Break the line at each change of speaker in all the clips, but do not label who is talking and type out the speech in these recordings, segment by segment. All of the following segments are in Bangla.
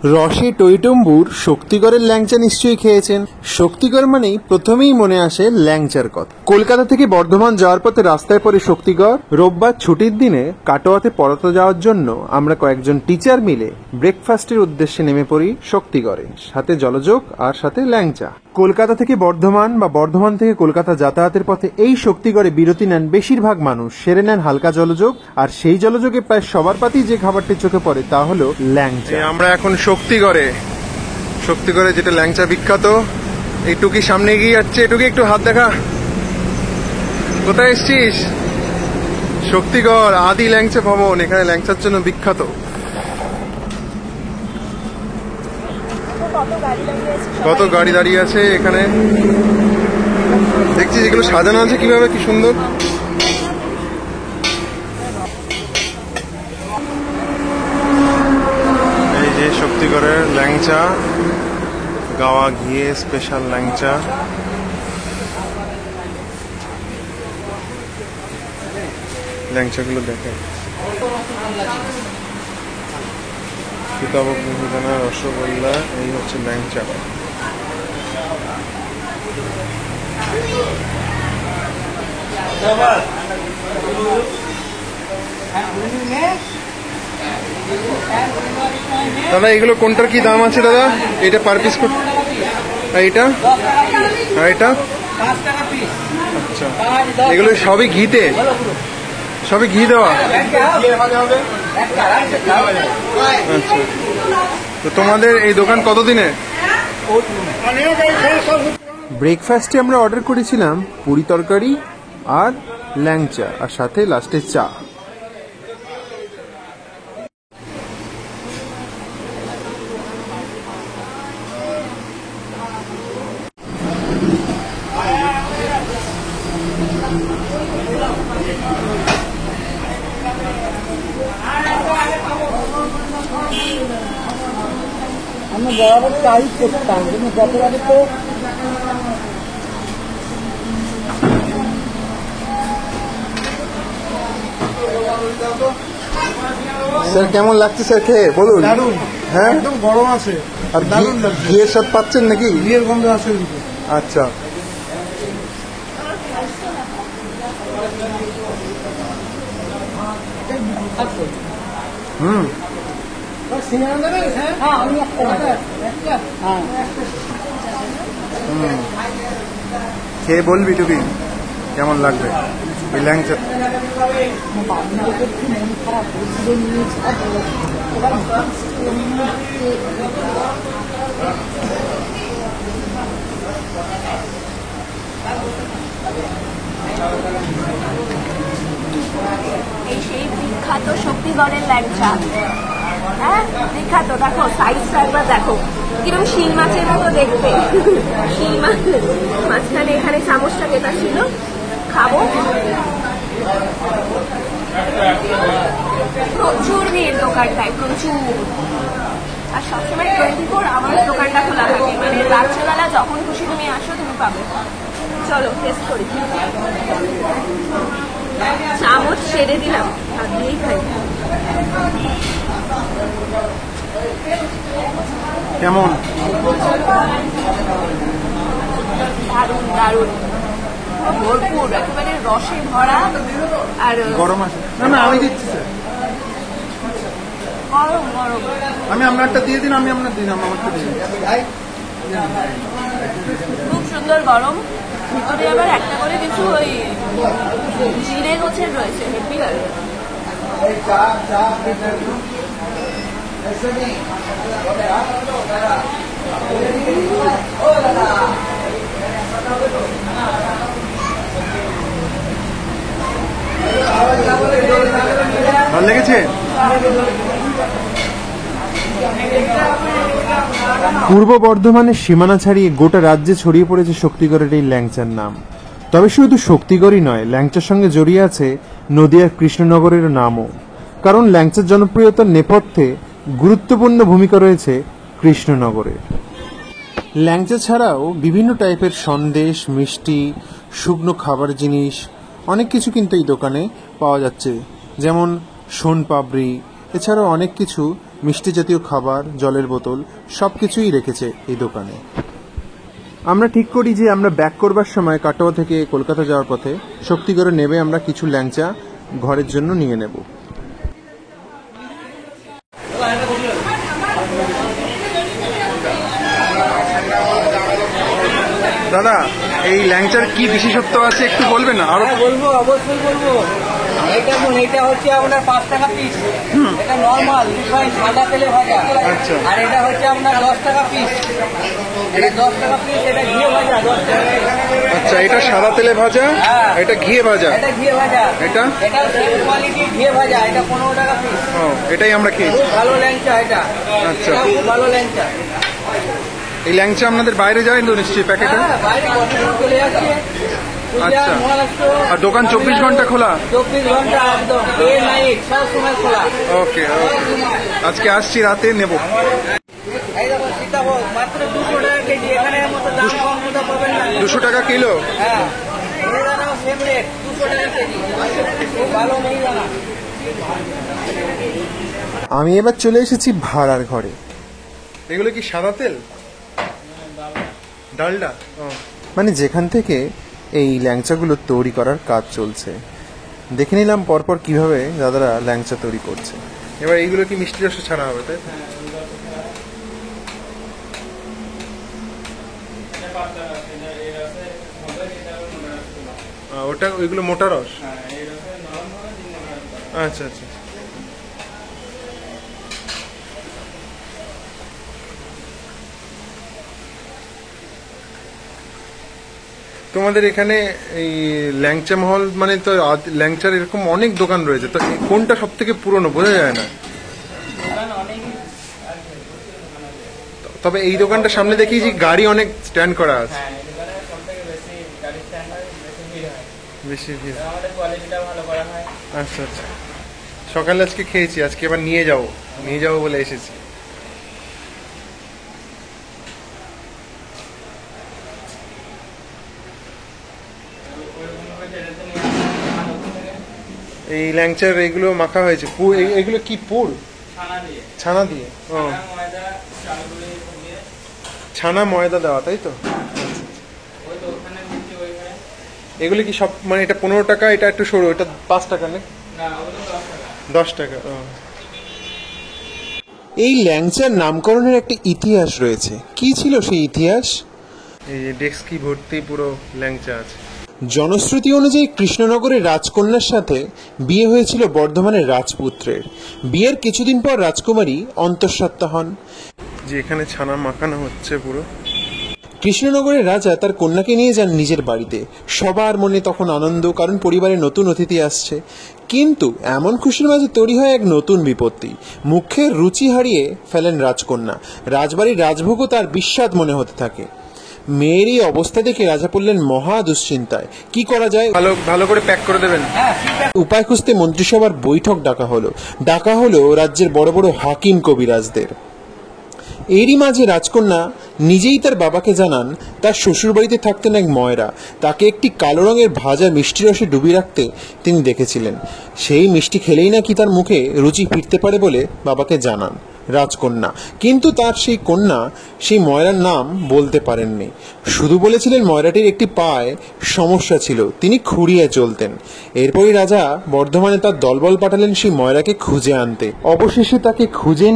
রসে টইটম্বুর শক্তিগড়ের ল্যাংচা নিশ্চয়ই খেয়েছেন। শক্তিগড় মানেই প্রথমেই মনে আসে ল্যাংচার কথা। কলকাতা থেকে বর্ধমান যাওয়ার পথে রাস্তায় পড়ে শক্তিগড়। রোববার ছুটির দিনে কাটোয়াতে পড়াতে যাওয়ার জন্য আমরা কয়েকজন টিচার মিলে ব্রেকফাস্টের উদ্দেশ্যে নেমে পড়ি শক্তিগড়ে, সাথে জলযোগ আর সাথে ল্যাংচা। কলকাতা থেকে বর্ধমান বা বর্ধমান থেকে কলকাতা যাতায়াতের পথে এই শক্তিগড়ে বিরতি নেন বেশিরভাগ মানুষ, সেরে নেন হালকা জলযোগ, আর সেই জলযোগে প্রায় সবার পাতেই যে খাবারটি চোখে পড়ে তা হলো ল্যাংচা। আমরা এখন শক্তিগড়ে যেটা ল্যাংচা বিখ্যাত। এই টুকি সামনে এগিয়ে যাচ্ছে, টুকি একটু হাত দেখা। কোথায় এসছিস? শক্তিগড় আদি ল্যাংচা ভবন, এখানে ল্যাংচার জন্য বিখ্যাত। কত গাড়ি দাঁড়িয়ে আছে এখানে, দেখছি যেগুলো সাজানো আছে কিভাবে, কি সুন্দর। এই যে শক্তিগড়ের ল্যাংচা, গাওয়া ঘিয়ে স্পেশাল ল্যাংচা। ল্যাংচাগুলো দেখে, সীতাভোগ মিহিদানা, রসগোল্লা, এই হচ্ছে ল্যাংচা। দাদা এগুলো কোনটার কি দাম আছে দাদা? এটা পার পিস, এইটা আর এটা? আচ্ছা, এগুলো সবই ঘিতে, সবই ঘি দেওয়া। আচ্ছা, তো তোমাদের এই দোকান কতদিনে? ব্রেকফাস্টে আমরা অর্ডার করেছিলাম পুরি তরকারি আর ল্যাংচা, আর সাথে লাস্টে চা।
আমি বরাবর চাই করতাম, কিন্তু গতবারে তো
স্যার কেমন লাগছে স্যার খেয়ে বলুন?
দারুণ,
হ্যাঁ
একদম গরম আছে।
আর ঘিয়ের স্বাদ পাচ্ছেন নাকি?
ঘিয়ের গন্ধ আছে।
আচ্ছা, খেয়ে বলবি টুকি কেমন লাগবে এই ল্যাংচা।
এই সেই বিখ্যাত শক্তিগড়ের ল্যাংচা। হ্যাঁ বিখ্যাত, দেখো সাইজটা একবার দেখো, কিরকম শিং মাছের মতো দেখতে। শিং মাছ মাঝখানে এখানে চামচটা কেটে ছিল, খাবো। প্রচুর ভিড় দোকানটায়, প্রচুর। আর সবসময় 24 আওয়ার্স দোকানটা খোলা থাকে, মানে রাত্রেবেলা যখন খুশি তুমি আসো তুমি পাবে। চলো টেস্ট করি। চামচ ছেড়ে দিলাম, হাত দিয়েই খাই।
কেমন?
দারুণ দারুণ, ভরপুর, একেবারে রসে ভরা। আর
গরম আছে না? না আমি দিচ্ছি স্যার,
গরম গরম।
আমি আপনারটা দিয়ে দিন, আমি আপনার দিন, আমারটা দিয়ে দিন।
খুব সুন্দর গরম। ভিতরে আবার একটা করে কিছু ওই জিরে গোছের রয়েছে, হেভি লাগে।
ভালো লেগেছে? পূর্ব বর্ধমানের সীমানা ছাড়িয়ে গোটা রাজ্যে ছড়িয়ে পড়েছে শক্তিগড়ের এই ল্যাংচার নাম। তবে শুধু শক্তিগড়ই নয়, ল্যাংচার সঙ্গে জড়িয়ে আছে নদিয়ার কৃষ্ণনগরের নামও। কারণ ল্যাংচার জনপ্রিয়তার নেপথ্যে গুরুত্বপূর্ণ ভূমিকা রয়েছে কৃষ্ণনগরে। ল্যাংচা ছাড়াও বিভিন্ন টাইপের সন্দেশ, মিষ্টি, শুকনো খাবার জিনিস অনেক কিছু কিন্তু এই দোকানে পাওয়া যাচ্ছে, যেমন সোন পাপড়ি, এছাড়াও অনেক কিছু মিষ্টি জাতীয় খাবার, জলের বোতল সব কিছুই রেখেছে এই দোকানে। আমরা ঠিক করি যে আমরা ব্যাক করবার সময় কাটোয়া থেকে কলকাতা যাওয়ার পথে শক্তিগড়ে নেমে আমরা কিছু ল্যাংচা ঘরের জন্য নিয়ে নেব। দাদা, এই ল্যাংচার কি বিশেষত্ব আছে একটু বলবেন? আরো
বলবো, অবশ্যই বলবো। এটা হচ্ছে আপনার 5 টাকা পিস, এটা নর্মাল রিফাইন সাদা তেলে ভাজা।
আচ্ছা।
আর এটা হচ্ছে আপনার 10 টাকা পিস, এটা 10 টাকা পিস, এটা ঘিয়ে ভাজা 10 টাকা।
আচ্ছা, এটা সাদা তেলে ভাজা, এটা ঘিয়ে ভাজা।
এটা ঘিয়ে ভাজা,
এটা
সেম কোয়ালিটি ঘিয়ে ভাজা, এটা 15 টাকা পিস।
এটাই আমরা খেয়েছি।
খুব ভালো ল্যাংচা এটা।
আচ্ছা,
খুব ভালো ল্যাংচা।
এই ল্যাংচা আপনাদের বাইরে যায় তো নিশ্চয়ই প্যাকেটে?
বাইরে বছর চলে যাচ্ছে।
আচ্ছা, আর দোকান 24 ঘন্টা খোলা?
24 ঘন্টা একদম, ডে নাইট সব সময় খোলা।
ওকে, আজকে আসছি, রাতে নেব।
এই দেখো সীতাভোগ মাত্র 200 টাকা কেজি, এখানে মতো দাম কম মতো পাবেন না।
200 টাকা কিলো?
হ্যাঁ, মিহিদানাও সেম রেট, 200 টাকা কেজি। খুব ভালো মিহিদানা।
আমি এবার চলে এসেছি ভাড়ার ঘরে। এগুলো কি সাদা তেল? ডালডা? মানে যেখান থেকে এই ল্যাংচাগুলো তৈরি করার কাজ চলছে। দেখে নিলাম পরপর কিভাবে দাদারা ল্যাংচা তৈরি করছে। এবার এইগুলো কি মিষ্টি রসে ছাড়া হবে, তাই তো? ওটা ওইগুলো মোটা রস? আচ্ছা আচ্ছা। তোমাদের এখানে এই ল্যাংচা মহল মানে তো ল্যাংচার এরকম অনেক দোকান রয়েছে, তো কোনটা সব থেকে পুরনো বোঝা যায় না। তবে এই দোকানটা সামনে দেখি যে গাড়ি অনেক স্ট্যান্ড করা আছে। বেশি ভিড়। আচ্ছা আচ্ছা। সকালে আজকে খেয়েছি, আজকে এবার নিয়ে যাবো বলে এসেছি। এই ল্যাংচার এগুলো মাখা হয়েছে, এগুলো কি পুর? ছানা দিয়ে। ও, ছানা ময়দা দেওয়া, তাই তো? এগুলো কি সব মানে এটা 15 টাকা, এটা একটু সরু, এটা 5 টাকা না? 10 টাকা। এই ল্যাংচার নামকরণের একটা ইতিহাস রয়েছে। কি ছিল সেই ইতিহাস? এই যে ডেস্কি ভর্তি পুরো ল্যাংচা আছে। জনশ্রুতি অনুযায়ী কৃষ্ণনগরের রাজকন্যার সাথে বিয়ে হয়েছিল বর্ধমানের রাজপুত্রের। বিয়ের কিছুদিন পর রাজকুমারী অন্তঃসত্ত্বা হন। যে এখানে ছানা মাখানো হচ্ছে পুরো। কৃষ্ণনগরের রাজা তার কন্যাকে নিয়ে যান নিজের বাড়িতে। সবার মনে তখন আনন্দ, কারণ পরিবারে নতুন অতিথি আসছে। কিন্তু এমন খুশির মাঝে তৈরি হয় এক নতুন বিপত্তি। মুখের রুচি হারিয়ে ফেলেন রাজকন্যা। রাজবাড়ির রাজভোগও তার বিস্বাদ মনে হতে থাকে। মেয়ের এই অবস্থা দেখে রাজা পড়লেন মহা দুশ্চিন্তায়। কি করা যায়? ভালো করে প্যাক করে দেবেন। উপায় খুঁজতে মন্ত্রিসভার বৈঠক ডাকা হলো রাজ্যের বড় বড় হাকিম কবিরাজদের। এরই মাঝে রাজকন্যা নিজেই তার বাবাকে জানান তার শ্বশুরবাড়িতে থাকতেন এক ময়রা। তাকে একটি কালো রঙের ভাজা মিষ্টি রসে ডুবিয়ে রাখতে তিনি দেখেছিলেন। সেই মিষ্টি খেলেই নাকি তার মুখে রুচি ফিরতে পারে বলে বাবাকে জানান রাজকন্যা। কিন্তু তার সেই কন্যা সেই ময়রার নাম বলতে পারেননি। শুধু বলেছিলেন ময়রাটির একটি পায়ে সমস্যা ছিল, তিনি খুঁড়িয়ে চলতেন। এরপরই রাজা বর্ধমানে তার দলবল পাঠালেন সেই ময়রাকে খুঁজে আনতে। অবশেষে তাকে খুঁজে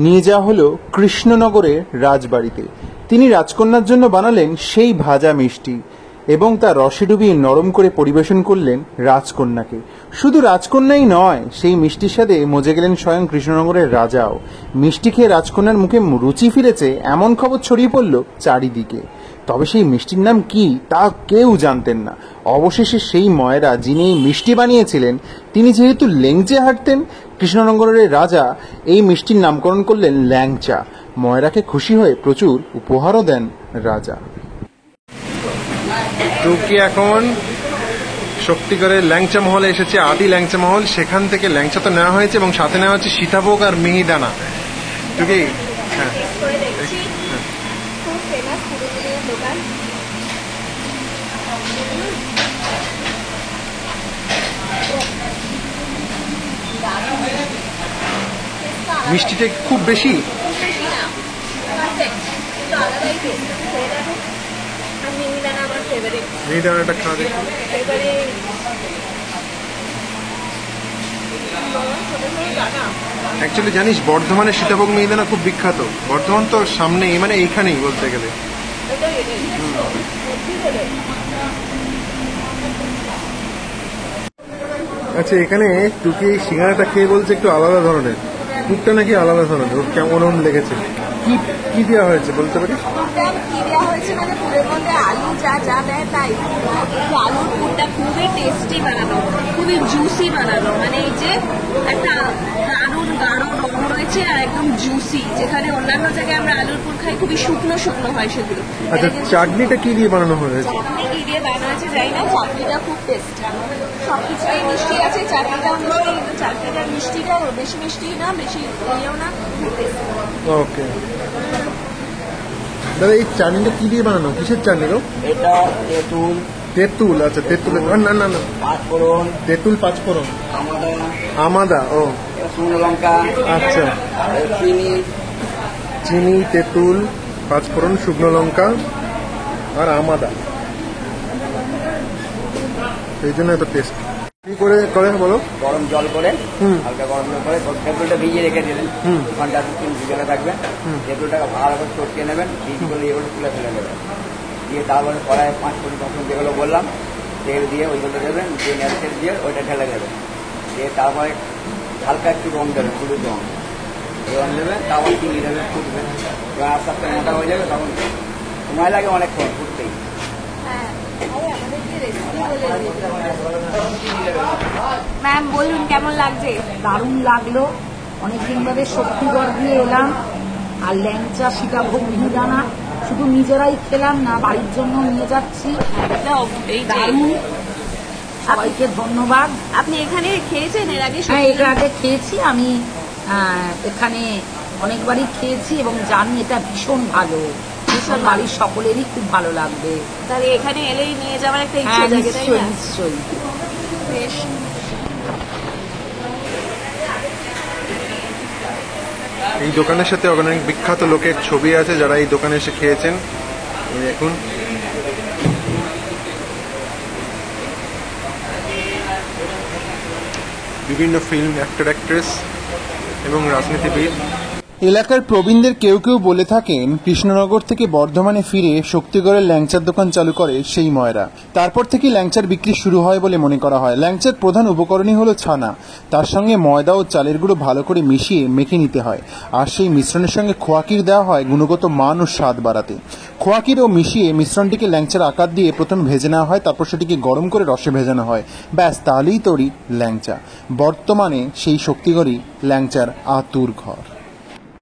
নিয়ে যাওয়া হলো কৃষ্ণনগরের রাজবাড়িতে। তিনি রাজকন্যার জন্য বানালেন সেই ভাজা মিষ্টি এবং তা রসে ডুবিয়ে নরম করে পরিবেশন করলেন রাজকন্যাকে। শুধু রাজকন্যাই নয়, সেই মিষ্টির স্বাদে মজে গেলেন স্বয়ং কৃষ্ণনগরের রাজাও। মিষ্টি খেয়ে রাজকন্যার মুখে রুচি ফিরেছে এমন খবর ছড়িয়ে পড়ল চারিদিকে। তবে সেই মিষ্টির নাম কি তা কেউ জানতেন না। অবশেষে সেই ময়রা যিনি এই মিষ্টি বানিয়েছিলেন, তিনি যেহেতু লেংচে হাঁটতেন, কৃষ্ণনগরের রাজা এই মিষ্টির নামকরণ করলেন ল্যাংচা। ময়রাকে খুশি হয়ে প্রচুর উপহারও দেন রাজা। টুকি এখন শক্তিগড়ের ল্যাংচা মহলে এসেছে, আদি ল্যাংচা মহল। সেখান থেকে ল্যাংচা তো নেওয়া হয়েছে এবং সাথে নেওয়া হচ্ছে সীতাভোগ আর মিহিদানা। টুকি, হ্যাঁ, মিষ্টিটা খুব বেশি।
বেশি না, perfect, একটু আলাদাই taste। খেয়ে দেখো। আর মিহিদানা আমার favorite।
মিহিদানাটা খাওয়া দেখি।
এবারে ছোট ছোট দানা।
অ্যাকচুয়ালি জানিস বর্ধমানের সীতাভোগ মিহিদানা খুব বিখ্যাত। বর্ধমান তো সামনেই, মানে এইখানেই বলতে গেলে।
এটাই।
আচ্ছা, এখানে টুকি এই সিঙ্গারাটা খেয়ে বলছে একটু আলাদা ধরনের, পুরটা নাকি আলাদা ধরনের, ওর কেমন লেগেছে, কি কি দেওয়া হয়েছে বলতে পারিস?
পুরটা কি দেওয়া হয়েছে মানে পুরের মধ্যে আলু যা দেয় তাই। একটু আলুর পুরটা খুবই টেস্টি বানানো, খুবই জুসি বানানো, মানে এই যে একটা দারুণ গাঢ় রং রয়েছে আর একদম জুসি, যেখানে অন্যান্য জায়গায় আমরা আলুর পুর খাই খুবই শুকনো শুকনো হয় সেগুলো।
আচ্ছা, চাটনিটা কি দিয়ে বানানো হয়েছে?
চাটনি কি দিয়ে বানানো হয়েছে জানি না, চাটনিটা খুব টেস্টি। সবকিছুই মিষ্টি আছে, চাটনিটাও মিষ্টি, চাটনিটার মিষ্টিটাও বেশি মিষ্টি না বেশি ইয়েও না, খুব টেস্টি।
ওকে দাদা, এই চাটনিটা কি দিয়ে বানানো, কিসের চাটনি গো?
এটা তেঁতুল,
তেঁতুল। আচ্ছা, তেঁতুলের না
পাঁচফোড়ন,
তেঁতুল, পাঁচফোড়ন,
আমাদের
আমাদা। ও
শুকনো লঙ্কা,
আচ্ছা,
চিনি,
চিনি, তেঁতুল, পাঁচফোড়ন, শুকনো লঙ্কা আর আমাদা, এই জন্য এত টেস্ট। কি করে করে বলো?
গরম জল করে, হালকা গরম জল করে তেঁতুলটা ভিজিয়ে রেখে দিলেন, ঘন্টা 2-3 ভিজানো থাকবে। তেঁতুলটাকে ভালো করে চটকে নেবেন, ভিজি করে এগুলো তুলে ফেলে দেবেন, দিয়ে তারপরে কড়াই 5 ফোড়ন যেগুলো বললাম তেল দিয়ে ওইগুলো দেবেন, দিয়ে নেড়ে দিয়ে ওইটা ঢেলে দেবেন, দিয়ে তারপরে হালকা একটু রং দেবেন, হলুদ রং দেবেন, তারপর চিনি দেবেন, ফুটবে, আস্তে আস্তে মোটা হয়ে যাবে। তখন সময় লাগে অনেকক্ষণ ফুটতেই।
ম্যাম বলুন কেমন লাগছে?
দারুণ লাগলো। অনেকদিন বাদে শক্তিগড় দিয়ে এলাম, আর ল্যাংচা, সীতাভোগ, মিহিদানা শুধু নিজেরাই খেলাম না, বাড়ির জন্য নিয়ে যাচ্ছি।
এই যে
দারুণ, সবাইকে ধন্যবাদ।
আপনি এখানে খেয়েছেন এর আগে?
হ্যাঁ, এর আগে খেয়েছি আমি, এখানে অনেকবারই খেয়েছি এবং জানি এটা ভীষণ ভালো, ভীষণ, বাড়ির সকলেরই খুব ভালো লাগবে।
তাহলে এখানে এলেই নিয়ে যাওয়ার একটা ইচ্ছা
হ্যাঁ,
জাগে, তাই
নিশ্চয়ই
না?
নিশ্চয়ই।
বেশ।
এই দোকানের সাথে অনেক বিখ্যাত লোকের ছবি আছে যারা এই দোকানে এসে খেয়েছেন। এই দেখুন, বিভিন্ন ফিল্ম অ্যাক্টর, অ্যাক্ট্রেস এবং রাজনীতিবিদ। এলাকার প্রবীণদের কেউ কেউ বলে থাকেন কৃষ্ণনগর থেকে বর্ধমানে ফিরে শক্তিগড়ের ল্যাংচার দোকান চালু করে সেই ময়রা। তারপর থেকে ল্যাংচার বিক্রি শুরু হয় বলে মনে করা হয়। ল্যাংচার প্রধান উপকরণই হলো ছানা, তার সঙ্গে ময়দা ও চালের গুঁড়ো ভালো করে মিশিয়ে মেখে নিতে হয়, আর সেই মিশ্রণের সঙ্গে খোয়াকির দেওয়া হয় গুণগত মান ও স্বাদ বাড়াতে। খোয়াকির ও মিশিয়ে মিশ্রণটিকে ল্যাংচার আকার দিয়ে প্রথমে ভেজে নেওয়া হয়, তারপর সেটিকে গরম করে রসে ভেজানো হয়। ব্যাস, তাহলেই তৈরি ল্যাংচা। বর্তমানে সেই শক্তিগড়ই ল্যাংচার আতুর ঘর।